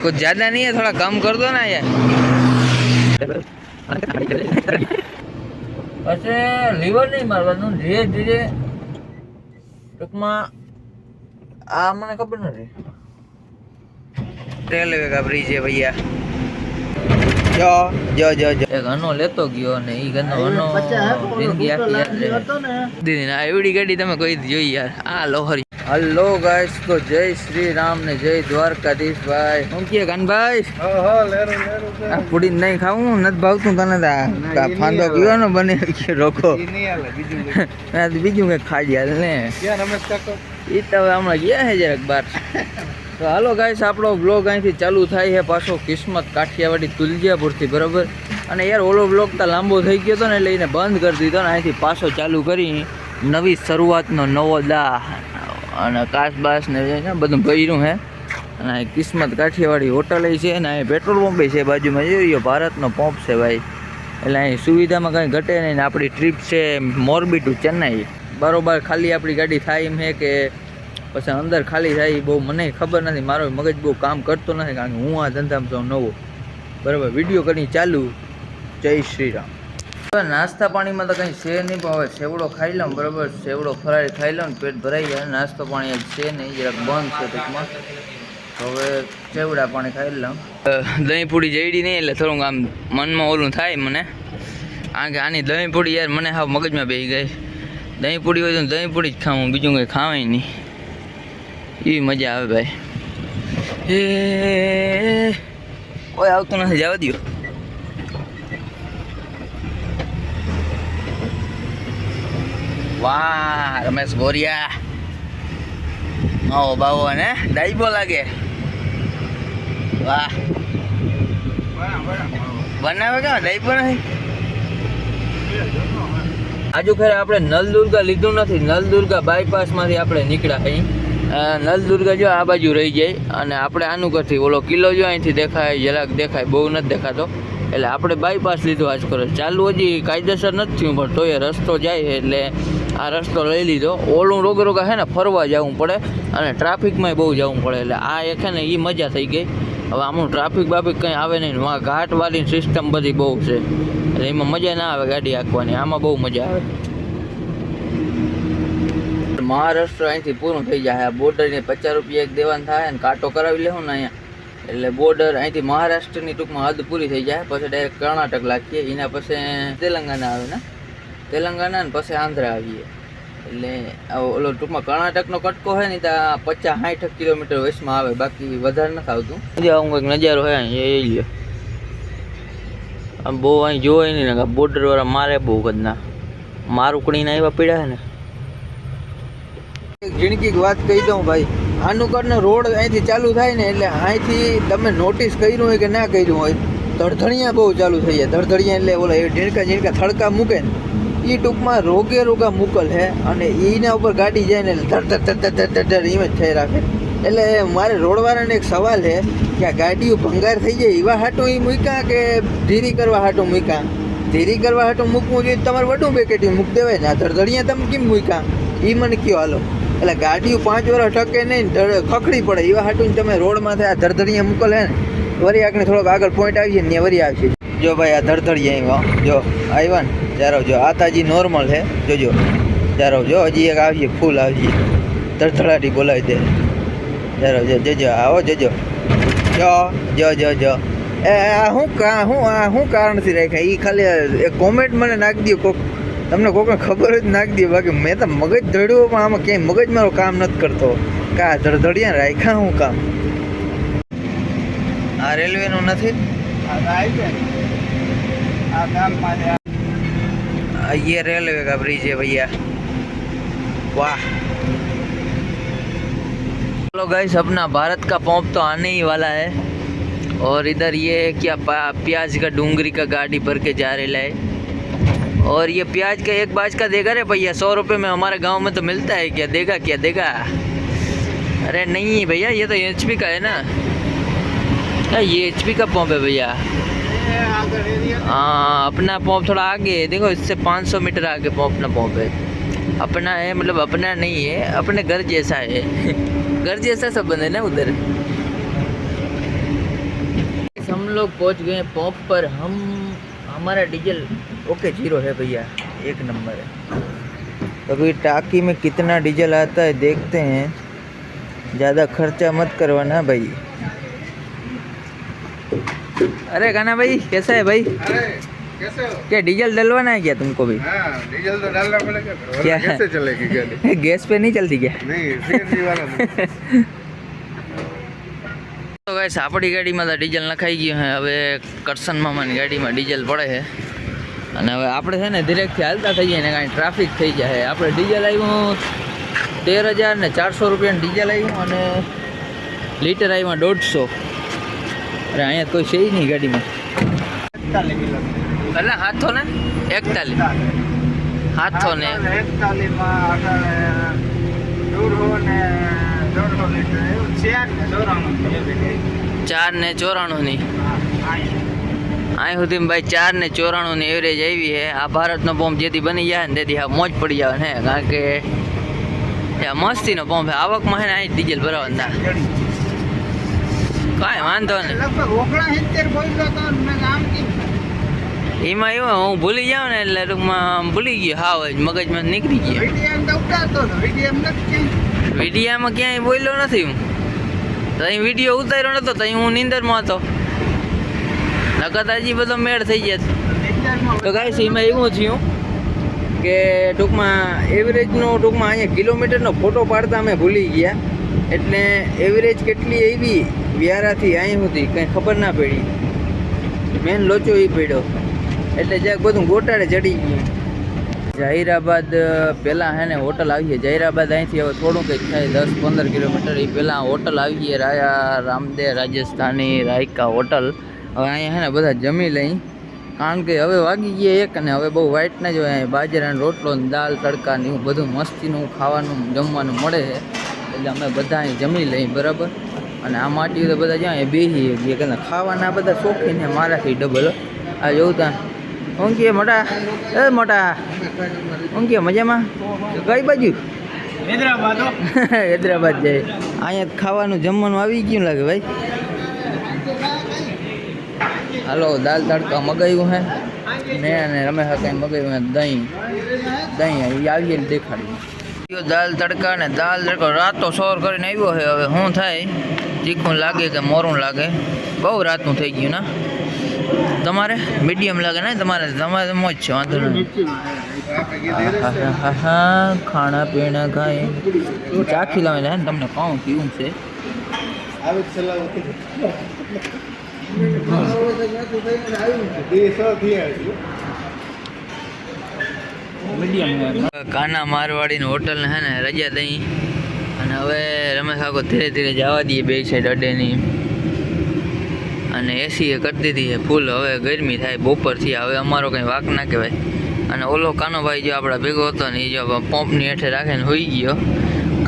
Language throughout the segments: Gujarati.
कुछ ज्यादा नहीं है, थोड़ा कम कर दो ना यार। પછી લીવર નહીં મારવાનું, ધીરે ધીરે ટૂંકમાં આ મને ખબર નથી। रेलवे का ब्रिज है भैया। जो जो जो जो એક અનો લેતો ગયો અને ઈ ગનો અનો જિંદગી આખી યાદ રહે। દીદી ના એવડી ગાડી તમે કોઈ જોઈ યાર। આ લોહરી। હલો ગાઈસ, તો જય શ્રી રામ ને જય દ્વારકાધીશ ભાઈ। હું કે કાનભાઈ આ પૂડી નહીં ખાવું, નથી ભાવતું તને તા ફાંદો પીવાનો બને કે રોકો બીજું કઈ ખાઈ યાર ને ઈ તો હમણાં ગયા છે જરાક બાર। તો હાલો ગાઈસ, આપણો બ્લોગ અહીંથી ચાલુ થાય છે પાછો કિસ્મત કાઠિયાવાડી તુલજાપુરથી, બરાબર। અને યાર ઓલો બ્લોગ તો લાંબો થઈ ગયો હતો ને એટલે એને બંધ કરી દીધો ને અહીંથી પાછો ચાલુ કરી નવી શરૂઆતનો નવો દા અને કાસબાસ ને બધું ભર્યું છે। અને અહીં કિસ્મત કાઠિયાવાડી હોટલ છે ને અહીં પેટ્રોલ પંપ છે બાજુમાં, જોઈ ભારતનો પંપ છે ભાઈ। એટલે અહીં સુવિધામાં કંઈ ઘટે નહીં ને આપણી ટ્રીપ છે મોરબી ટુ ચેન્નાઈ, બરાબર। ખાલી આપણી ગાડી થાય એમ છે કે પછી અંદર ખાલી થાય બહુ મને ખબર નથી, મારો મગજ બહુ કામ કરતો નથી કારણ કે હું આ ધંધામાં છું નવો, બરાબર। વિડીયો કરી ચાલુ। જય શ્રી રામ। નાસ્તા પાણીમાં તો કંઈ છે નહીં, પણ હવે સેવડો ખાઈ લઉં, બરાબર। સેવડો ફરાળી ખાઈ લઉં ને પેટ ભરાઈ જાય। નાસ્તો પાણી જ છે નહીં, જરાક બંધ છે ટૂંકમાં, તો હવે સેવડા પાણી ખાઈ લઉં। દહીં પૂરી જઈડી નહીં એટલે થોડુંક આમ મનમાં ઓલું થાય મને, કારણ કે આની દહીં પૂરી યાર મને હાવ મગજમાં બેસી ગઈ। દહીં પૂરી હોય તો દહીં પૂરી જ ખાવું, બીજું કંઈ ખાવાય નહીં, એવી મજા આવે ભાઈ। એ કોઈ આવતું નથી, જવા દો। વાહ રમેશ ગોરિયા, માવો બાવો ને ડાઈબો લાગે, વાહ। બનાવે કેમ ડાઈબો નથી? આજુ ખેર આપણે નલદુર્ગા લીધું નથી, નલદુર્ગા બાયપાસમાંથી આપણે નીકળ્યા અહીં। નલદુર્ગા જો આ બાજુ રહી જાય અને આપણે આનું કરતી ઓલો કિલ્લો જો અહીંથી દેખાય, જરાક દેખાય, બહુ નથી દેખાતો, એટલે આપણે બાયપાસ લીધો આજ કરો। ચાલુ હજી કાયદેસર નથી થયું પણ તોય રસ્તો જાય એટલે આ રસ્તો લઈ લીધો। ઓલું રોગા છે ને ફરવા જવું પડે અને ટ્રાફિકમાંય બહુ જવું પડે, એટલે આ એક છે ને એ મજા થઈ ગઈ। હવે આમનું ટ્રાફિક બાફિક કંઈ આવે નહીં, વાં ઘાટવાળી સિસ્ટમ બધી બહુ છે એટલે એમાં મજા ના આવે ગાડી હાંકવાની, આમાં બહુ મજા આવે। મહારાષ્ટ્ર અહીંથી પૂરું થઈ જાય, આ બોર્ડરને 50 રૂપિયા એક દેવાનું થાય ને કાંટો કરાવી લેવું ને અહીંયા, એટલે બોર્ડર અહીંથી મહારાષ્ટ્રની ટૂંકમાં હદ પૂરી થઈ જાય, પછી ડાયરેક્ટ કર્ણાટક લાગીએ, એના પછી તેલંગાણા આવે ને, તેલંગાણા ને પછી આંધ્ર આવીએ, એટલે ઓલો ટૂંકમાં કર્ણાટકનો કટકો હોય ને ત્યાં 50-60 કિલોમીટર વચમાં આવે, બાકી વધારે નથી આવતું। આવું કંઈક નજારો હોય એ લ્યો, આમ બહુ અહીં જોવાય નહીં ને, બોર્ડરવાળા મારે બહુ કદના મારું કડીને આવ્યા પીડ્યા ને। જિંદગી વાત કહી દઉં ભાઈ, આનુકરનો રોડ અહીંથી ચાલુ થાય ને એટલે અહીંથી તમે નોટિસ કર્યું હોય કે ના કર્યું હોય, ધડધડિયા બહુ ચાલુ થઈ જાય। ધડધડિયા એટલે ઓલા ઝીણકા ઝીણકા થડકા મૂકે ને એ ટૂંકમાં રોગા મૂકલ છે, અને એના ઉપર ગાડી જાય ને ધડ ધડ ધડ ધડ એમ જ થઈ રાખે। એટલે મારે રોડવાળાને એક સવાલ છે કે આ ગાડીઓ ભંગાર થઈ જાય એવા હાટું એ મૂક્યા કે ધીરી કરવા હાટું મૂક્યા? ધીરી કરવા હાટું મૂકવું જોઈએ તમારે વડું બેકેટી મૂકી દેવાય ને, આ ધડધડિયા તમે કેમ મૂક્યા એ મને કયો હાલો। એટલે ગાડીઓ 5 વર્ષ ટકે નહીં, ખખડી પડે એવા હાટું તમે રોડમાં આ ધડધડિયા મૂકલ હે ને, વરી આખને થોડોક આગળ પોઈન્ટ આવીએ ને વરી આવશે। જો ભાઈ આ ધડધડિયા આવ્યા, જો આવ્યા ને ચારો, જો આ તાજી નોર્મલ છે, જોજો ચારો, જો હજી એક આવીએ ફૂલ આવીએ, ધડધડાટી બોલાવી દે ચારો, જો જજો આવો જજો, જો જો જો જો એ શું કારણથી રાખ્યા એ ખાલી એક કોમેન્ટ મને નાખી દો, કોક તમને કોઈને ખબર જ નાખી દે, બાકી મેં તો મગજ ધડ્યું પણ આમાં ક્યાંય મગજ મારો કામ નથી કરતો, કા ધડધડિયા રાખ્યા શું કામ? આ રેલવેનું નથી, ये रेलवे का ब्रिज है भैया, वाह। चलो गाइस, अपना भारत का पंप तो आने ही वाला है, और इधर ये क्या प्याज का डूंगरी का गाड़ी भर के जा रहा है, और ये प्याज का एक बाज का देगा रे भैया 100 रुपये में, हमारे गांव में तो मिलता है, क्या देगा? अरे नहीं भैया, ये तो HP का है ना, ये HP का पंप है भैया। हाँ, अपना पंप थोड़ा आगे है, देखो इससे 500 मीटर आगे अपना पंप है। अपना है मतलब अपना नहीं है, अपने घर जैसा है घर जैसा सब बने ना उधर। लोग पहुंच गए पंप पर। हमारा डीजल ओके 0 है भैया, 1 नंबर है। अभी टाकी में कितना डीजल आता है देखते हैं, ज़्यादा खर्चा मत करवाना भाई। अरे गाना भाई कैसा है भाई? अरे कैसे हो? क्या डीजल डलवाना है क्या तुमको भी? हाँ, डीजल तो डालना पड़ेगा, वरना क्या कैसे चलेगी गाड़ी? गैस पे नहीं चलती क्या? नहीं, सीएनजी वाला नहीं। તો ગાઈસ આપણી ગાડીમાં તો ડીઝલ નખાઈ ગયું છે। હવે કરશન મામાની ગાડીમાં ડીઝલ પડે છે અને હવે આપણે છે ને ધીરેકથી હાલતા થઈ જાય ને કાંઈ ટ્રાફિક થઈ જાય। આપણે ડીઝલ આવ્યું 13,400 રૂપિયાનું ડીઝલ આવ્યું અને લીટર આવ્યું 150। અરે અહીંયા કોઈ છે નહીં ગાડીમાં। એટલે હાથો ને 41 હાથો ને 4,94 ની અહીં સુધી ભાઈ 4,94 ની એવરેજ આવી છે। આ ભારતનો પંપ જેથી બની જાય ને તેથી આ મોજ પડી જાય ને, કારણ કે મસ્તીનો પંપ છે। આવકમાં છે ને અહીં ડીઝલ ભરાવાનું કાંઈ વાંધો નહીં। એમાં એવું હું ભૂલી જાઉં ને એટલે ટૂંકમાં ભૂલી ગયો, હાવ જ મગજમાં નીકળી ગયો। વિડીયામાં ક્યાંય બોલ્યો નથી હું, તો અહીં વિડીયો ઉતાર્યો નતો તો હું નીંદરમાં હતો, નકર હજી બધો મેળ થઈ જાય। તો ગાઈસ એમાં એવું થયું કે ટૂંકમાં એવરેજનો ટૂંકમાં અહીંયા કિલોમીટરનો ફોટો પાડતા અમે ભૂલી ગયા, એટલે એવરેજ કેટલી આવી વ્યારાથી અહીં સુધી કંઈ ખબર ના પડી। મેન લોચો એ પડ્યો એટલે જ્યાં બધું ગોટાળે ચડી ગયું। જાહિરાબાદ પહેલાં હે ને હોટલ આવી છે। જાહિરાબાદ અહીંથી હવે થોડું કંઈક થાય 10-15 કિલોમીટર, એ પહેલાં હોટલ આવી છે રામદેવ રાજસ્થાની રાયકા હોટલ। હવે અહીંયા હે ને બધા જમી લઈ, કારણ કે હવે વાગી ગયા 1 અને હવે બહુ વાઇટ ના જ હોય। બાજરાનો રોટલો ને દાળ તડકા ને એવું બધું મસ્તીનું ખાવાનું જમવાનું મળે છે, એટલે અમે બધા અહીં જમી લઈ બરાબર। અને આ માટી તો બધા જ્યાં બેસી ગયા કે ખાવાના બધા શોખીને મારાથી ડબલ। આ જોઉં ત્યાં હું કે મોટા મોટા હું કે મજામાં? કઈ બાજુ? હૈદરાબાદ જાય। અહીંયા ખાવાનું જમવાનું આવી ગયું લાગે ભાઈ। હાલો દાલ તડકા મગાવ્યું હે ને, અને રમેશ કાંઈ મગાવ્યું હે દહીં આવીએ દેખાડ્યું। દાલ તડકા ને દાલ તડકો રાતો સોર કરીને આવ્યો છે। હવે શું થાય, તીખું લાગે કે મોરું લાગે? બહુ રાતનું થઈ ગયું ના? તમારે મીડિયમ લાગે ને? તમારે મોજ છે, વાંધો નથી। ખાણા પીણા ખાય ચાખી લાવે ને તમને કહું કેવું છે। કાના મારવાડીની હોટલને હે ને રજા દઈ અને હવે રમેશ કાકો ધીરે ધીરે જવા દઈએ બે સાઈડ અડેની, અને એસી એ કરી દીધી છે ફૂલ। હવે ગરમી થાય બપોરથી, હવે અમારો કંઈ વાક ના કહેવાય। અને ઓલો કાનોભાઈ જો આપણા ભેગો હતો ને, એ જો પંપની હેઠે રાખીને હોઈ ગયો,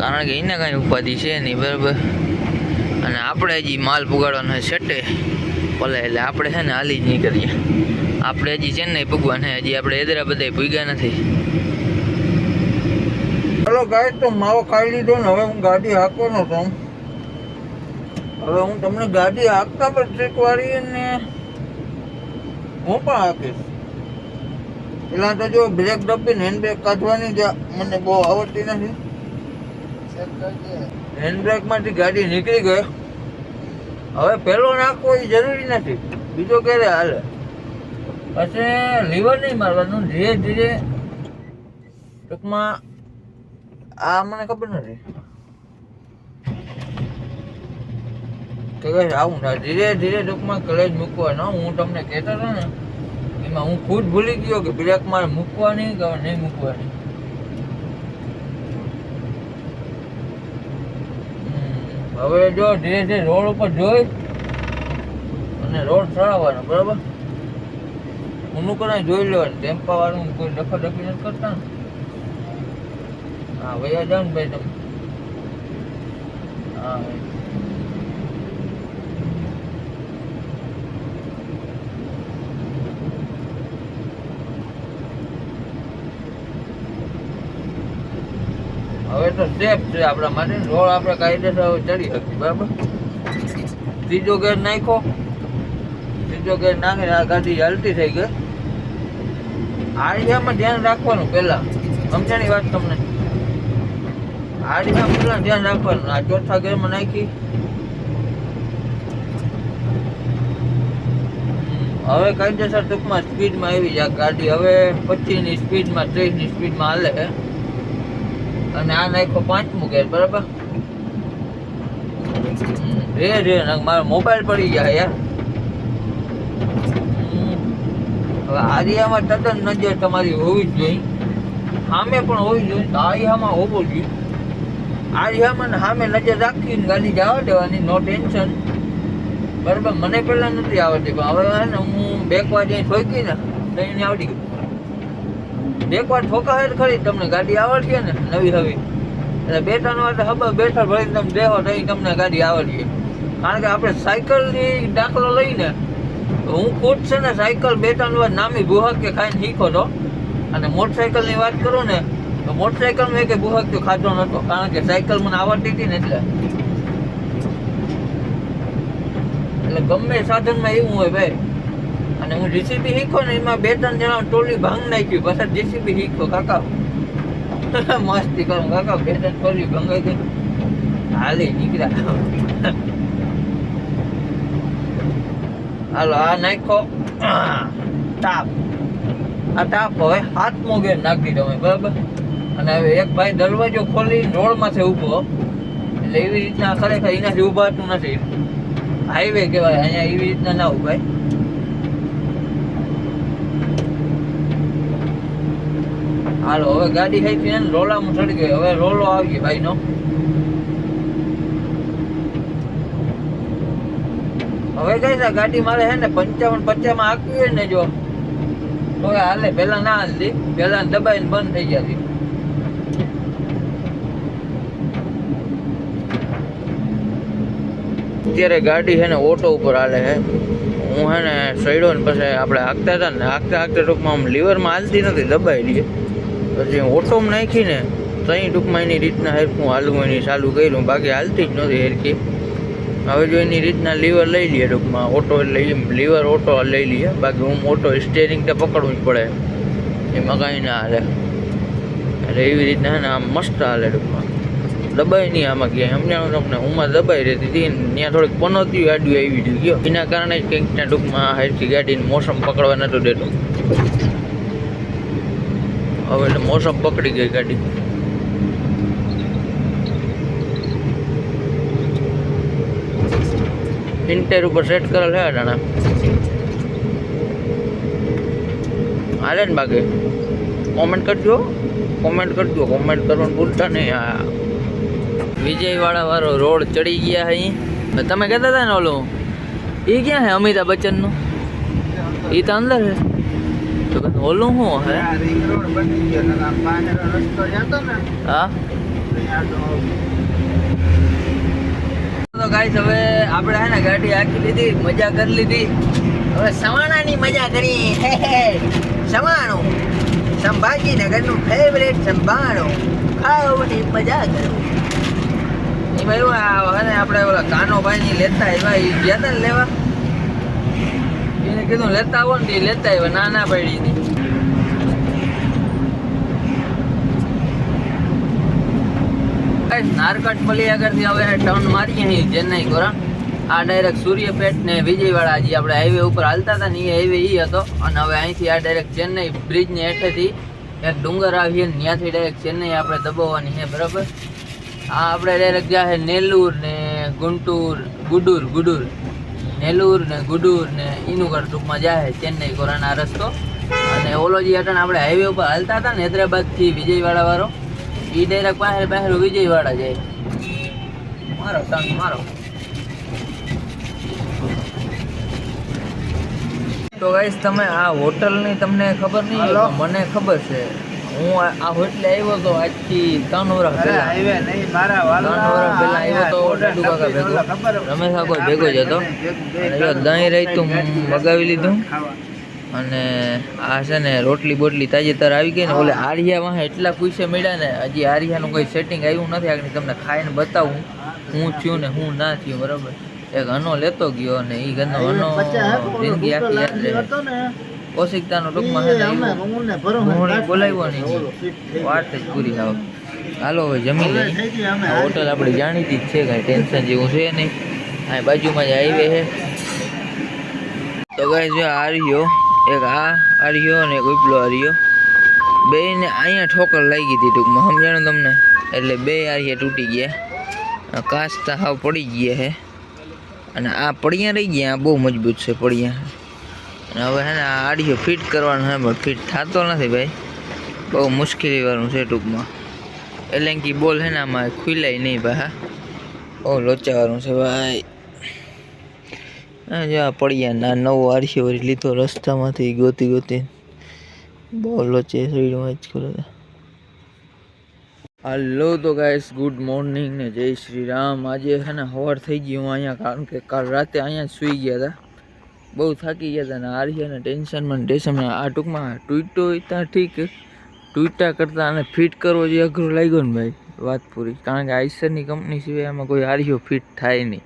કારણ કે એને કાંઈ ઉપાધિ છે નહીં બરાબર। અને આપણે હજી માલ પુગાડવાનો સેટે ભલે, એટલે આપણે છે ને હાલી જ નહીં કરીએ। આપણે હજી ચેન્નઈ પૂગવાને, હજી આપણે હૈદરાબાદ પૂગ્યા નથી। ચલો ગાઈસ, તો માવો ખાઈ લીધો ને હવે હું ગાડી હાંકવાનો હતો। હવે હું તમને ગાડી હાંકતા પણ શીખવાડી ને હું પણ હાંકીશ। પેલા તો જો બ્રેક દબીને હેન્ડ બ્રેક કાઢવાની મને બહુ આવડતી નથી। હેન્ડ બ્રેકમાંથી ગાડી નીકળી ગઈ। હવે પહેલો નાખવો એ જરૂરી નથી, બીજો ક્યારે હાલે। પછી લીવર નહીં મારવાનું, ધીરે ધીરે ટૂંકમાં આ મને ખબર નથી કે આવું ના, ધીરે ધીરે ટૂંકમાં ક્લચ મૂકવાનો। હું તમને કહેતો હતો ને એમાં હું ખુદ ભૂલી ગયો કે બ્રેક મારે મૂકવાની કે નહીં મૂકવાની। હવે જો ધીરે ધીરે રોડ ઉપર જોઈ અને રોડ ચડાવવાનો બરાબર, ઊનું કરાય જોઈ લેવાનું। ટેમ્પા વાળું કોઈ ડફાડફી નથી કરતા ને। હા વયા જાઓ ને ભાઈ તમે। હા હવે તો સેફ છે આપણા માટે, રોડ આપણે કાયદેસર ચડી શકીએ બરાબર। ત્રીજો ગેર નાખ્યો ત્રીજો ગેર નાખીને આ ગાડી હાલતી થઈ ગઈ. આડિયામાં ધ્યાન રાખવાનું પહેલા, સમજાણી વાત તમને? આડિયામાં પહેલા ધ્યાન રાખવાનું. આ ચોથા ગેરમાં નાખી. હવે કાયદેસર ટૂંકમાં સ્પીડમાં આવી જાય ગાડી. હવે 25ની સ્પીડમાં 30ની સ્પીડમાં હાલે. અને આ નાખ્યો 5મું ગેર, બરાબર? રે મારો મોબાઈલ પડી ગયા યાર. હવે આરિયામાં તદ્દન નજર તમારી હોવી જ જોઈએ, સામે પણ હોવી જોઈએ. આરિયામાં હોવું જોઈએ. આરિયામાં સામે નજર રાખીને ગાડી જવા દેવાની, નો ટેન્શન, બરાબર? મને પહેલા નથી આવડતી, પણ હવે ને હું બેકવાર જઈને ઠોકી ને તો એને આવડી ગયું. બેકવાર ઠોકાવે જ ખરી, તમને ગાડી આવડશે ને નવી નવી, એટલે 2-3 વાર ખબર બેઠા ભરીને તમે દેહો તો તમને ગાડી આવડશે. કારણ કે આપણે સાયકલની દાખલો લઈને, હું ખુદ છે ને સાયકલ 2-3 વાર નામી બુહક કે ખાઈને શીખો તો. અને મોટરસાયકલની વાત કરું ને તો મોટરસાયકલમાં કે બુહક તો ખાધો નહોતો, કારણ કે સાયકલ મને આવડતી હતી ને એટલે ગમે સાધનમાં એવું હોય ભાઈ. અને હું જીસીબી શીખો ને એમાં 2-3 જણા ટોલી ભાંગ નાખ્યું, પછી જીસીબી શીખો કાકા. મસ્તી કરું કાકા, 2-3 ટોલી ભંગાઈ ગઈ, હાલી નીકળ્યા. હાલો આ નાખો ટાપ. આ ટાપ હવે 7મો ગેર નાખી તમે, બરાબર? અને હવે એક ભાઈ દરવાજો ખોલી રોડમાંથી ઊભો, એટલે એવી રીતના ખરેખર એનાથી ઊભાતું નથી. હાઈવે કહેવાય અહીંયા, એવી રીતના ના ઉભાય. હાલો હવે ગાડી થઈ ને રોલામાં ચડી ગઈ. હવે રોલો આવી ગયો ભાઈનો. હવે કઈ છે ગાડી મારે છે ને 55-50 માં આંકવી હોય ને જો તો હાલે. પેલા ના હાલતી, પેલા દબાઈને બંધ થઈ જતી. અત્યારે ગાડી છે ને ઓટો ઉપર હાલે છે. હું છે ને સડ્યો ને પછી આપણે હાંકતા હતા ને, હાંકતા ટૂંકમાં આમ લીવરમાં હાલતી નથી, દબાઈ લઈએ. પછી ઓટોમાં નાખીને તઈ ટૂંકમાં એની રીતના હેરખું હાલવું એની ચાલુ કર્યું, બાકી હાલતી જ નહોતી હેરખી. હવે જો એની રીતના લીવર લઈ લઈએ ટૂંકમાં, ઓટો એટલે લીવર ઓટો લઈ લઈએ, બાકી હું ઓટો સ્ટેરિંગ તો પકડવું જ પડે, એમાં કાંઈ ના હાલે. એટલે એવી રીતના છે ને આમ મસ્ત હાલે ટૂંકમાં. દબાઈ નહીં આમાં ક્યાંય, સમજાણું તમને? હુંમાં દબાઈ રહેતી હતી, ત્યાં થોડીક પનોતી ગાડી આવી ગયો, એના કારણે જ કંઈક ત્યાં ટૂંકમાં હરખી ગાડીને મોસમ પકડવા નહોતું દેતું. હવે એટલે મોસમ પકડી ગઈ ગાડી. ઇન્ટેર ઉપર સેટ કરેલ છે અટાણા, હાલે ને? બાકી કોમેન્ટ કરજો, કોમેન્ટ કરવાનું ભૂલતા નહીં. આ વિજયવાડા વાળો રોડ ચડી ગયા અહીં. તમે કહેતા હતા ને ઓલું, એ ક્યાં છે અમિતાભ બચ્ચનનું? એ તો અંદર છે. તો ઓલું શું હે? હા તો ગાઈસ હવે આપણે હે ને ગાડી આખી લીધી, મજા કરી લીધી. હવે સવાણાની મજા કરી. સવાણું સંભાજીનગરનું ફેવરેટ સંભાણું ખાવાની મજા કરો. એમાં એવું ને આપણે ઓલા કાનોભાઈની લેતા આવ્યા, એ ગયા હતા ને લેવા, એને કીધું લેતા આવો ને, એ લેતા આવ્યા, ના પડી હતી. નારકટ પલી આગળથી હવે ટર્ન મારીએ અહીં ચેન્નઈ ગોરા. આ ડાયરેક્ટ સૂર્યપેટ ને વિજયવાડા જે આપણે હાઈવે ઉપર હાલતા હતા ને એ હાઈવે એ હતો. અને હવે અહીંથી આ ડાયરેક્ટ ચેન્નઈ બ્રિજની હેઠેથી એક ડુંગર આવીએ ને ત્યાંથી ડાયરેક્ટ ચેન્નઈ આપણે દબાવવાની છે, બરાબર? આ આપણે ડાયરેક્ટ જ્યાં છે નેલ્લુર ને ગુડુર નેલ્લુર ને ગુડુર ને એનું ઘર ટૂંકમાં જાય ચેન્નઈ ગોરાના રસ્તો. અને ઓલો જે અટણ આપણે હાઈવે ઉપર હાલતા હતા ને હૈદરાબાદથી વિજયવાડા વાળો, એ ડાયરેક્ટ પાસે વિજયવાડા જાય. મારો ટંગ મારો. તો ગાઈસ તમે આ હોટલની તમને ખબર નહીં, મને ખબર છે. હું આ હોટલે આવ્યો તો આજથી 3 વર્ષ પહેલા. હાઈવે નહીં, મારા 3 વર્ષ પહેલા આવ્યો તો ડડુ કાકા ભેગો, રમેશ કાકો ભેગો જ હતો. દહીં રાયતું મગાવી લીધું. અને આ છે ને રોટલી બોટલી તાજેતર આવી ગઈ ને. ઓલે આરિયામાં એટલા પૈસા મળ્યા ને, હજી આરિયાનું કોઈ સેટિંગ આવ્યું નથી. આગળ તમને ખાઈને બતાવું હું થયું ને હું ના થયું, બરાબર? એક હનો લેતો ગયો અને એ ઘરનો હનો જિંદગી આખી યાદ રહે. ઓશિકતાનો ટૂંકમાં છે ને ઘોણી બોલાવ્યો નહીં, વાત જ પૂરી થાવ. હાલો હવે જમી લઈએ. આ હોટલ આપણી જાણીતી જ છે, કાંઈ ટેન્શન જેવું છે નહીં. આ બાજુમાં જ હાઈવે છે. તો ગાઈસ જો આ રહ્યો એક, આ રહ્યો અને એક ઉપલો રહ્યો, બેયને અહીંયા ઠોકર લાગી હતી ટૂંકમાં, સમજાણું તમને? એટલે બે આરીએ તૂટી ગયા, કાચતા હાવ પડી ગયા છે. અને આ પડિયા રહી ગયા, આ બહુ મજબૂત છે પડિયા. અને હવે છે ને આ આડીઓ ફિટ કરવાનું છે, પણ ફિટ થતો નથી ભાઈ, બહુ મુશ્કેલીવાળું છે ટૂંકમાં. એલેન્કી બોલ છે ને આમાં ખુલાય નહીં ભાઈ, બહુ લોચાવાળું છે ભાઈ. જો આ પડિયા ના નવો આડીઓ વળી લીધો રસ્તામાંથી ગોતી, બહુ લોચે શરીરમાં જ કરે. હાલો તો ગાઈસ, ગુડ મોર્નિંગ ને જય શ્રી રામ. આજે છે ને સવાર થઈ ગયું અહીંયા, કારણ કે કાલ રાતે અહીંયા જ સૂઈ ગયા હતા, બહુ થાકી ગયા હતા. ને આર્યાને ટેન્શનમાં આ ટૂંકમાં તૂટ્યો ત્યાં ઠીક, તૂટ્યા કરતાં અને ફિટ કરવો જે અઘરો લાગ્યો ને ભાઈ, વાત પૂરી. કારણ કે આઈસરની કંપની સિવાય આમાં કોઈ આર્યો ફિટ થાય નહીં.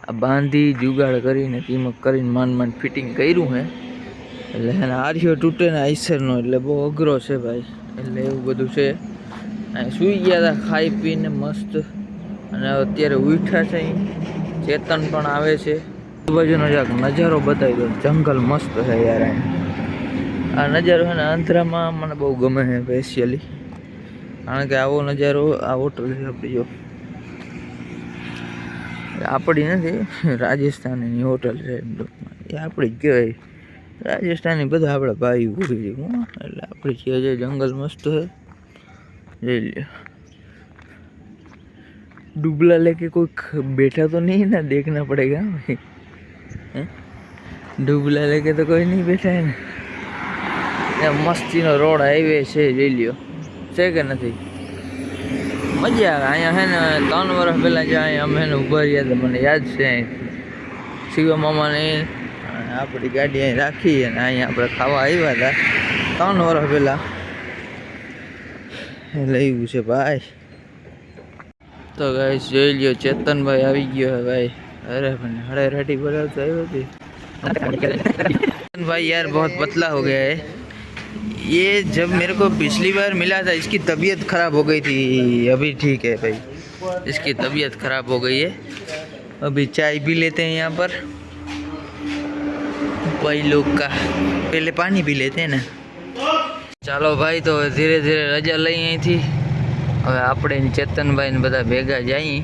આ બાંધી જુગાડ કરીને કિંમત કરીને માંડ ફિટિંગ કર્યું છે. એટલે એને આર્યો તૂટે ને આઈસરનો એટલે બહુ અઘરો છે ભાઈ. એટલે એવું બધું છે. સૂઈ ગયા હતા ખાઈ પીને મસ્ત, અને અત્યારે ઉઠ્યા છે. ચેતન પણ આવે છે. આજુબાજુનો જરાક નજારો બતાવી દો, જંગલ મસ્ત છે યાર. આ નજારો છે ને આંધ્રામાં મને બહુ ગમે છે સ્પેશિયલી, કારણ કે આવો નજારો આ હોટલ છે આપણી, જો આપણી નથી, રાજસ્થાનની હોટલ છે એ આપણી જ કહેવાય. રાજસ્થાની બધા આપણા ભાઈ પૂરી છે, એટલે આપણી છે. જે જંગલ મસ્ત છે, જોઈ લ્યો. डुबला लेके कोई बैठा तो नहीं ना, देखना पड़ेगा भाई. डुबला लेके तो कोई नहीं बैठा है ना. मस्तीनो रोड हाईवे છે, જોઈ લ્યો. છે કે નથી? મજા આવે અહીંયા. છે ને 3 વર્ષ પહેલાં જે અહીંયા અમે એને ઊભા રહ્યા હતા, મને યાદ છે. શિવા મામાને આપણી ગાડી અહીં રાખી અને અહીંયા આપણે ખાવા આવ્યા હતા 3 વર્ષ પહેલાં. એટલે એવું છે ભાઈ. તો ગાઈસ જોઈ લ્યો, ચેતનભાઈ આવી ગયો है भाई. अरे हड़े राटी बोलावता આવ્યો હતી भाई. यार बहुत पतला हो गया है ये. जब मेरे को पिछली बार मिला था इसकी तबीयत खराब हो गई थी, अभी ठीक है भाई. इसकी तबीयत खराब हो गई है. अभी चाय पी लेते हैं यहाँ पर भाई लोग का. पहले पानी पी लेते हैं ना. ચાલો ભાઈ, તો ધીરે ધીરે રજા લઈ અહીંથી. હવે આપણે ચેતનભાઈ ને બધા ભેગા જઈએ.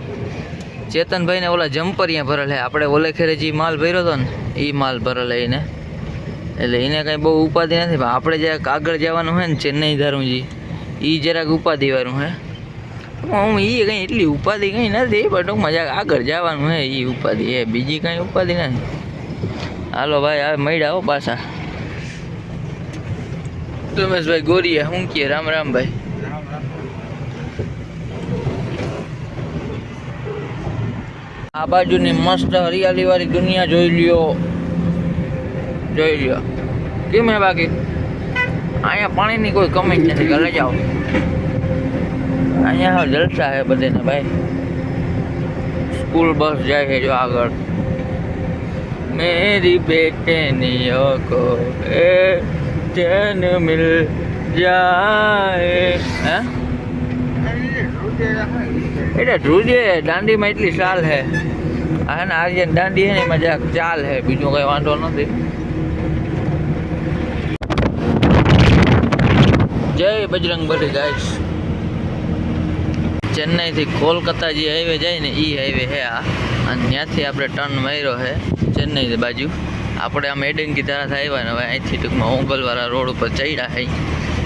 ચેતનભાઈને ઓલા જમ્પરિયા ભરેલ હે, આપણે ઓલે ખેરે જે માલ ભર્યો હતો ને એ માલ ભરેલ એને. એટલે એને કાંઈ બહુ ઉપાધિ નથી, પણ આપણે જરાક આગળ જવાનું હોય ને ચેન્નઈ ધારુંજી, એ જરાક ઉપાધિવાળું હે. હું એ કંઈ એટલી ઉપાધિ કંઈ નથી, પણ ટૂંકમાં જરાક આગળ જવાનું હે, એ ઉપાધિ હે, બીજી કાંઈ ઉપાધિ નથી. હાલો ભાઈ, હવે મળ્યા હો પાછા. રમેશભાઈ ગોરીયા શું કહે? રામ રામ ભાઈ. આ બાજુની મસ્ત હરિયાળી વાળી દુનિયા જોઈ લ્યો, જોઈ લ્યો. કેમ હે બાકી? અહીંયા પાણીની કોઈ કમી જ નથી, ઘરે જાઓ. અહીંયા હવે જલસા હે બધાને ભાઈ. સ્કૂલ બસ જાય છે જો આગળ. મેરી બેટની કો એ चैन मिल जाए. હે એટલે ધ્રુજે દાંડીમાં એટલી ચાલ હે. હા ને આર્યન દાંડી હે ને એમાં જરાક ચાલ હે, બીજું કઈ વાંધો નથી. જય બજરંગ બલી ગાઈસ. ચેન્નઈથી કોલકાતા જે હાઈવે જાય ને એ હાઈવે હે આ, અને ત્યાંથી આપણે ટર્ન માર્યો હે ચેન્નઈ બાજુ. આપણે આમ એડંકી તરફ આવ્યા ને હવે અહીંથી ટૂંકમાં ઓંગલવાળા રોડ ઉપર ચડ્યા છે.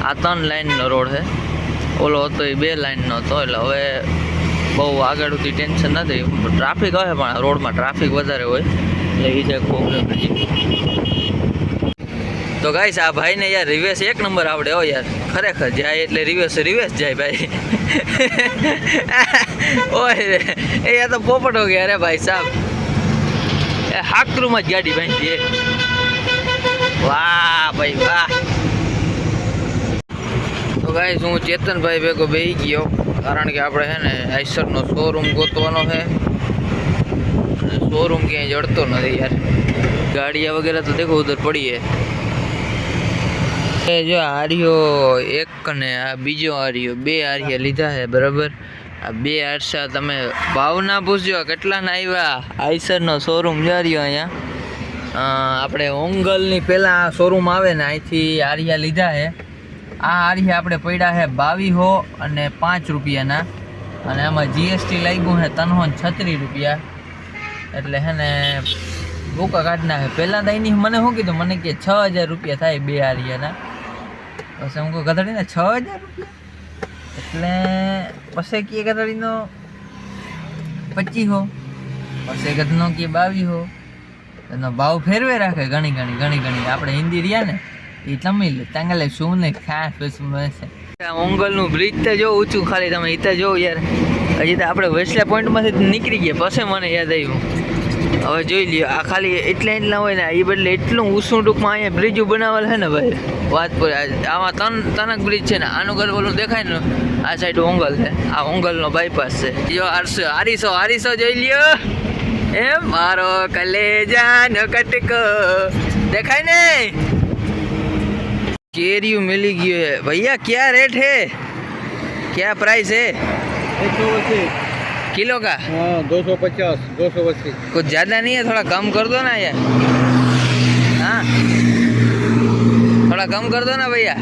આ 3 લાઇનનો રોડ છે, ઓલો હતો એ 2 લાઇનનો હતો. એટલે હવે બહુ આગળ સુધી ટેન્શન નથી. ટ્રાફિક હોય પણ રોડમાં ટ્રાફિક વધારે હોય એટલે એ જે પ્રોબ્લેમ નથી. તો ગાઈસ, આ ભાઈને યાર રિવેસ 1 નંબર આવડે હો યાર, ખરેખર. જાય એટલે રિવેસ જાય ભાઈ. ઓય એ તો પોપટ હો ગયા. અરે ભાઈ સાહેબ, હાકરૂમાં જ ગાડી બાંધી. વાહ ભાઈ વાહ. તો ગાઈસ, હું ચેતનભાઈ ભેગો બેસી ગયો, કારણ કે આપણે છે ને આઈસરનો શોરૂમ ગોતવાનો છે. शोरूम कहीं जड़तो नहीं यार। गाड़ियाँ वगैरह तो देखो उधर पड़ी है। ये जो आ रही हो एक ने आ बीजो आ रही हो बे आ रही है लीधा है बराबर। आ बे आरसा तमे भाव ना पूछो કેટલા ના આવ્યા। આઈસર નો શોરૂમ जा રહ્યો અહીંયા। આપણે ઓંગલની પહેલા શોરૂમ આવે ને અહીંથી આરિયા લીધા છે। આ આરિયા આપણે પડ્યા છે 2200 અને 5 રૂપિયાના અને આમાં જીએસટી લાગ્યું છે 336 રૂપિયા એટલે હે ને ભૂકા કાઢના છે। પહેલાં તો એની મને શું કીધું મને કે 6000 રૂપિયા થાય બે આરિયાના। પછી હું કહું ગધડીને 6000 રૂપિયા એટલે પછી કે ગધડીનો 2500 પછી ગધનો કે 2200 એનો ભાવ ફેરવે રાખે ઘણી ઘણી આપણે હિન્દી રહ્યા ને એ તમિલ તાંગલે શું ને ખાસ પછી ઓંગલનું બ્રિજ તો જો ઊંચું ખાલી તમે ઈતા જો યાર। હજી તો આપણે વેસલા પોઈન્ટમાંથી નીકળી ગયા પછી મને યાદ આવ્યું। હવે જોઈ લ્યો આ ખાલી એટલા હોય ને એ બદલે એટલું ઊંચું ટૂંકમાં અહીંયા બ્રિજો બનાવેલ છે ને ભાઈ વાત પર। આમાં તનક બ્રિજ છે ને આનું ઘર ઓલું દેખાય ને આ સાઈડ ઓંગલ છે। આ ઓંગલનો બાયપાસ છે। જો આરીસો જોઈ લ્યો ए मारो कलेजानो कटको देखाय ने केरियो मिली गई है भैया। क्या रेट है क्या प्राइस है 180 किलो का। 250 280 कुछ ज़्यादा नहीं है थोड़ा कम कर दो ना यार। हाँ थोड़ा कम कर दो ना भैया।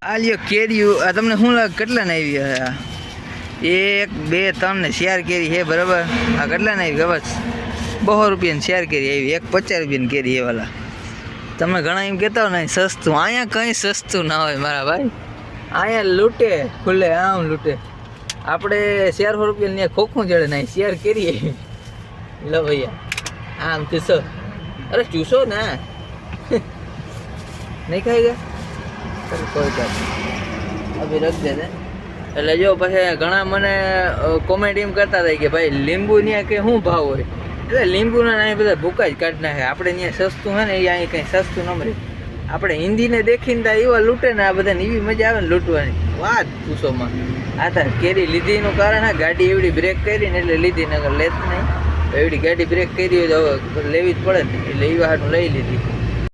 आ लियो केरियो तमने शू लागे કેટલા ના આવી है 1 2 3 ने शेयर केरी है बराबर। आ કેટલા ના આવી ખબર 200 રૂપિયા ની શેર કેરી આવી 150 રૂપિયા ની કેરી એ વાલા। તમે ઘણા એમ કહેતા હો ને સસ્તું અહીંયા કંઈ સસ્તું ના હોય મારા ભાઈ। અહીંયા લૂંટે ખુલ્લે આમ લૂંટે। આપણે 400 રૂપિયા ખોખું ચડે નહીં શેર કરીએ લો ભૈયા આમ ચૂસો। અરે ચૂસો ના નહીં ખાઈ કોઈ બાત અભી રખ દે। એટલે જો પછી ઘણા મને કોમેન્ટ એમ કરતા હતા કે ભાઈ લીંબુ ત્યાં કે શું ભાવ હોય એટલે લીંબુના અહીં બધા ભૂકા જ કાઢ નાખે। આપણે ત્યાં સસ્તું હોય ને એ અહીં કંઈ સસ્તું ન મળે। આપણે હિન્દીને દેખીને તા એવા લૂંટે ને આ બધાને એવી મજા આવે ને લૂંટવાની વાત પૂછોમાં। આ તાર કેરી લીધીનું કારણ હા ગાડી એવડી બ્રેક કરી ને એટલે લીધી નગર લેત નહીં। એવડી ગાડી બ્રેક કરી હોય તો લેવી જ પડે ને એટલે એવા હાટું લઈ લીધી।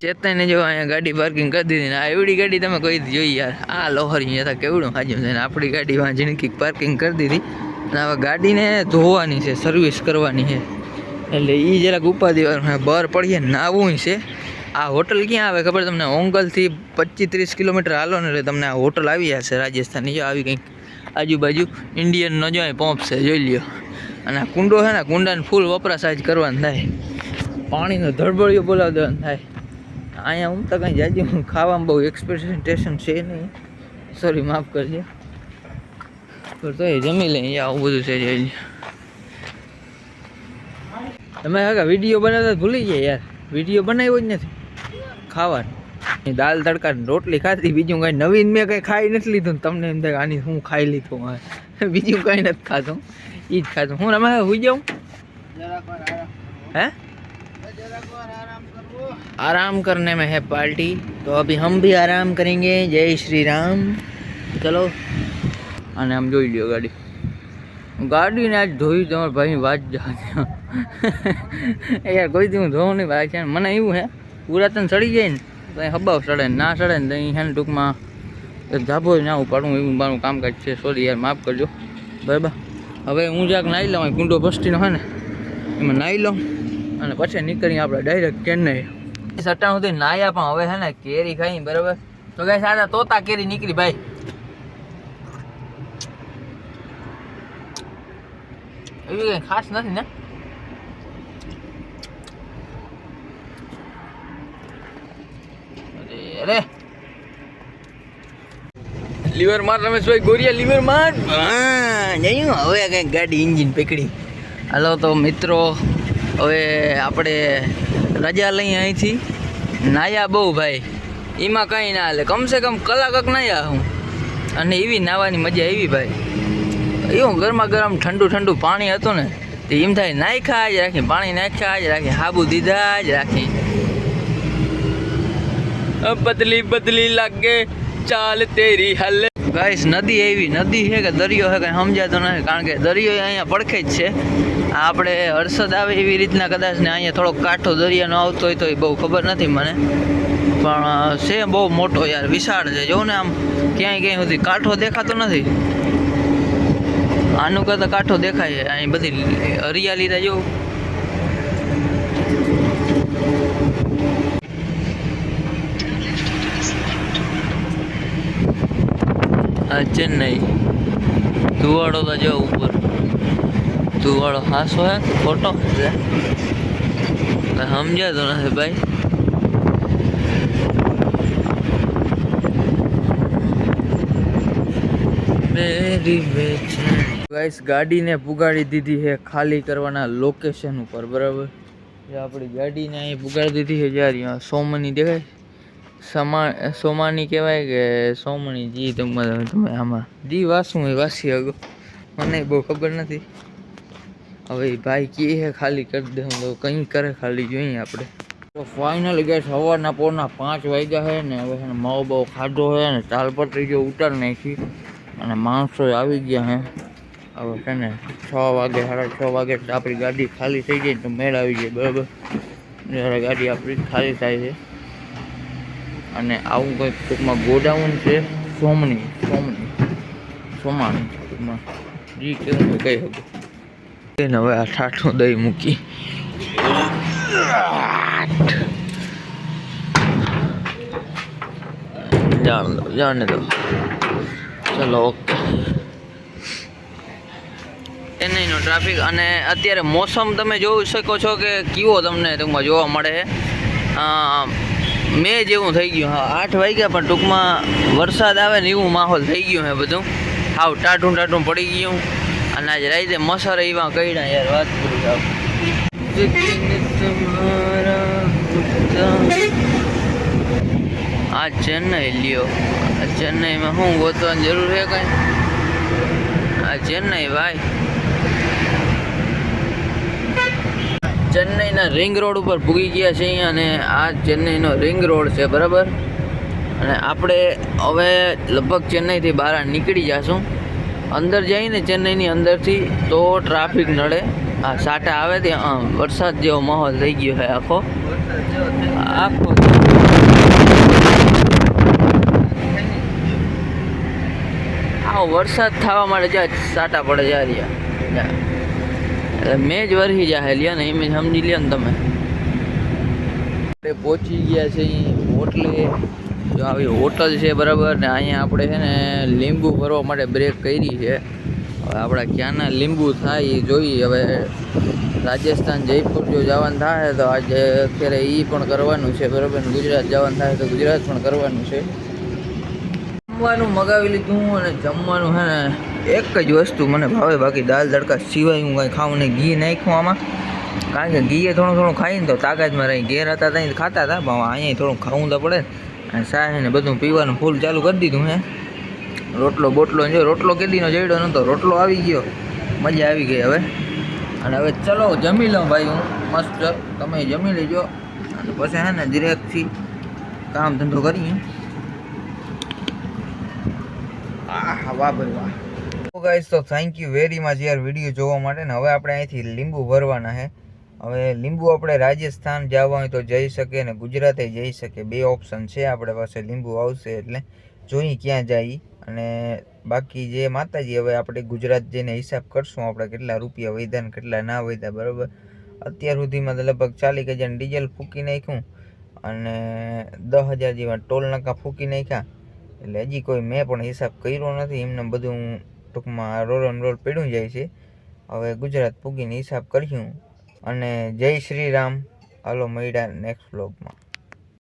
ચેતને જો અહીંયા ગાડી પાર્કિંગ કરી દીધી ને આ એવડી ગાડી તમે કોઈ જોઈ યાર। આ લોહરી અહીંયા કેવડું હાજમ છે ને આપણી ગાડી વાં ઝીણકી પાર્કિંગ કરી દીધી અને હવે ગાડીને ધોવાની છે સર્વિસ કરવાની છે એટલે એ જરાક ઉપાધિવાળું બહાર પડીએ નાવું છે। આ હોટલ ક્યાં આવે ખબર તમને ઓંગલથી 25-30 કિલોમીટર હાલો ને એટલે તમને આ હોટલ આવી જશે રાજસ્થાનની। જો આવી કંઈક આજુબાજુ ઇન્ડિયનનો જો પંપ છે જોઈ લ્યો। અને આ કુંડો છે ને કુંડાને ફૂલ વપરાશ આજ કરવાનું થાય પાણીનો ધડબડિયો બોલાવી દેવાનું થાય। અહીંયા હું તો કંઈ જાજુ ખાવામાં બહુ એક્સપેક્ટેશન છે નહીં સોરી માફ કરજો પણ તો એ જમી લઈએ આવું બધું છે જોઈ લ્યો। તમે કાકા વિડીયો બનાવતા ભૂલી ગયા યાર વિડીયો બનાવ્યો જ નથી ખાવાનું। દાલ તડકા રોટલી ખાધી બીજું કાંઈ નવીન મેં કંઈ ખાઈ નથી લીધું ને તમને એમ થાય આની હું ખાઈ લીધું બીજું કાંઈ નથી ખાતું એ જ ખાતું। હું રમા હોઈ જાઉં હે आराम करने में है पार्टी तो अभी हम भी आराम करेंगे। जय श्री राम। चलो અને આમ જોઈ લ્યો ગાડીને આજ ધોઈ તમારા ભાઈ વાત જા યાર કોઈ દી હું ધોઉં નહીં ભાઈ છે મને એવું હે પુરાતન સડી જાય ને તો અહીં હબાવ સડે ને ના સડે ને તો અહીં છે ને ટૂંકમાં એક ધાબો ના ઉપાડું એવું મારું કામકાજ છે સોરી યાર માફ કરજો બરાબર। હવે હું જ્યાંક નાહી લઉં કુંડો બસ્તીનો હોય ને એમાં નાહી લઉં અને પછી નીકળી આપણે ડાયરેક્ટ ચેન્નઈ। સટ્ટા સુધી નાયા પણ હવે છે ને કેરી ખાઈ બરાબર તો ગાઈસ આ તોતા કેરી નીકળી ભાઈ। એવી કંઈ ખાસ નથી ને અરે લીવર માર રમેશભાઈ ગોરિયા લીવર માર જયું હવે કંઈક ગાડી ઇન્જિન પકડી। હાલો તો મિત્રો હવે આપણે રજા લઈ અહીંથી નાયા બહુ ભાઈ એમાં કંઈ ના હાલે કમસે કમ કલાક નાયા હું અને એવી નાવાની મજા આવી ભાઈ। એવું ગરમા ગરમ ઠંડુ પાણી હતું ને તો એમ થાય નાખ્યા જ રાખી પાણી નાખ્યા જ રાખી હાબુ દીધા જ રાખી। બદલી બદલી લાગે ચાલ તેરી હલ ગાઈસ। નદી એવી નદી છે કે દરિયો છે કંઈ સમજાતો નથી કારણ કે દરિયો અહીંયા પડખે જ છે। આપણે હર્ષદ આવે એવી રીતના કદાચ ને અહીંયા થોડોક કાંઠો દરિયાનો આવતો હોય તો એ બહુ ખબર નથી મને, પણ છે બહુ મોટો યાર, વિશાળ છે. જો ને આમ ક્યાંય સુધી કાંઠો દેખાતો નથી. આનું કરતાં કાંઠો દેખાય છે. અહીં બધી હરિયાળી થાય. જો આ ચેન્નઈ ધુવાડો તો જો ઉપર ધુવાડો હાસો હે ખોટો સમજાતો નથી ભાઈ. ગાઈસ ગાડીને પુગાડી દીધી છે ખાલી કરવાના લોકેશન ઉપર, બરાબર. આપણી ગાડીને અહીં પુગાડી દીધી છે. જ્યારે અહીંયા સોમની દેખાય, સોમાની કહેવાય કે સોમણી, જી તમે આમાં જી વાસું હોય વાસી હગો, મને બહુ ખબર નથી. હવે ભાઈ કહે છે ખાલી કરી દે, તો કંઈ કરે ખાલી જોઈએ આપણે. તો ફાઇનલ ગેસ સવારના પોરના 5 વાગ્યા છે ને. હવે છે ને માવો બહુ ખાધો છે ને, તાલપત્રી જો ઉતારી નાખી અને માણસો આવી ગયા હે. હવે છે ને 6 વાગે 6:30 વાગે આપણી ગાડી ખાલી થઈ જાય તો મેળ આવી જાય, બરાબર. જ્યારે ગાડી આપણી ખાલી થાય છે અને આવું કંઈક ટૂંકમાં ગોડાઉન છે સોમાની ટૂંકમાં જી કેવું કહી શકું. એને હવે આ ઠાઠું દહીં મૂકી જાણે દો. ચલો ઓકે. ચેન્નઈનો ટ્રાફિક અને અત્યારે મોસમ તમે જોઈ શકો છો કે કેવો તમને ટૂંકમાં જોવા મળે છે. મે જેવું થઈ ગયું. હા 8 વાગ્યા પણ ટૂંકમાં વરસાદ આવે ને એવું માહોલ થઈ ગયું છે બધું. હાવ ટાઢું પડી ગયું. અને આજે રાતે મસર એવા કઈડા યાર, વાત કરી જાવ. આ ચેન્નઈ લ્યો. આ ચેન્નઈમાં શું ગોતવાની જરૂર છે કઈ? આ ચેન્નઈ ભાઈ, ચેન્નઈના રિંગ રોડ ઉપર પૂગી ગયા છે અહીંયા. અને આ ચેન્નઈનો રિંગ રોડ છે, બરાબર. અને આપણે હવે લગભગ ચેન્નઈથી બહાર નીકળી જઈશું. અંદર જઈને ચેન્નઈની અંદરથી તો ટ્રાફિક નડે. આ સાટા આવે ત્યાં વરસાદ જેવો માહોલ થઈ ગયો છે આખો. વરસાદ થવા માટે જ્યાં સાટા પડે જાય એટલે મેં જ વરસી જાય લ્યો ને, એમ સમજી લ્યો ને તમે. પહોંચી ગયા છે હોટલે. જો આવી હોટલ છે, બરાબર. ને અહીંયા આપણે છે ને લીંબુ ભરવા માટે બ્રેક કરી છે. હવે આપણા ક્યાંના લીંબુ થાય એ જોઈએ. હવે રાજસ્થાન જયપુર જો જવાનું થાય તો આજે અત્યારે એ પણ કરવાનું છે, બરાબર. ગુજરાત જવાનું થાય તો ગુજરાત પણ કરવાનું છે. જમવાનું મગાવી લીધું અને જમવાનું છે ને એક જ વસ્તુ મને ભાવે, બાકી દાલ તડકા સિવાય હું કાંઈ ખાવું નહીં. ઘી નાખ્યું આમાં, કારણ કે ઘીએ થોડું ખાઈને તો તાકાતમાં રહી. ઘેર હતા ત્યાં ખાતા હતા, પણ અહીંયા થોડું ખાવું તો પડે. અને સાહેબ ને બધું પીવાનું ફૂલ ચાલુ કરી દીધું હે. રોટલો જો રોટલો કેદીનો જડ્યો નહોતો, રોટલો આવી ગયો, મજા આવી ગઈ હવે. અને હવે ચલો જમી લઉં ભાઈ હું મસ્ત, તમે જમી લેજો અને પછી હે ને ડિરેક્ટથી કામ ધંધો કરીએ. વાહ ભાઈ વાહ. તો ગાઈસ તો થેન્ક યુ વેરી મચ યાર વિડીયો જોવા માટે. ને હવે આપણે અહીંથી લીંબુ ભરવાના છે. હવે લીંબુ આપણે રાજસ્થાન જવા હોય તો જઈ શકે ને ગુજરાતે જઈ શકે, 2 ઓપ્શન છે આપણે પાસે. લીંબુ આવશે એટલે જોઈ ક્યાં જાય. અને બાકી જે માતાજી, હવે આપણે ગુજરાત જઈને હિસાબ કરશું આપણે કેટલા રૂપિયા વધ્યા ને કેટલા ના વધ્યા, બરાબર. અત્યાર સુધીમાં તો લગભગ 40,000 ડીઝલ ફૂકી નાખ્યું અને 10,000 જેવા ટોલ નાકા ફૂકી નાખ્યા. એટલે હજી કોઈ મેં પણ હિસાબ કર્યો નથી. એમને બધું ટૂંકમાં રોલ પડ્યું જાય છે. હવે ગુજરાત પૂગીને હિસાબ કર્યું. અને જય શ્રી રામ. હાલો મળ્યા નેક્સ્ટ વ્લોગમાં.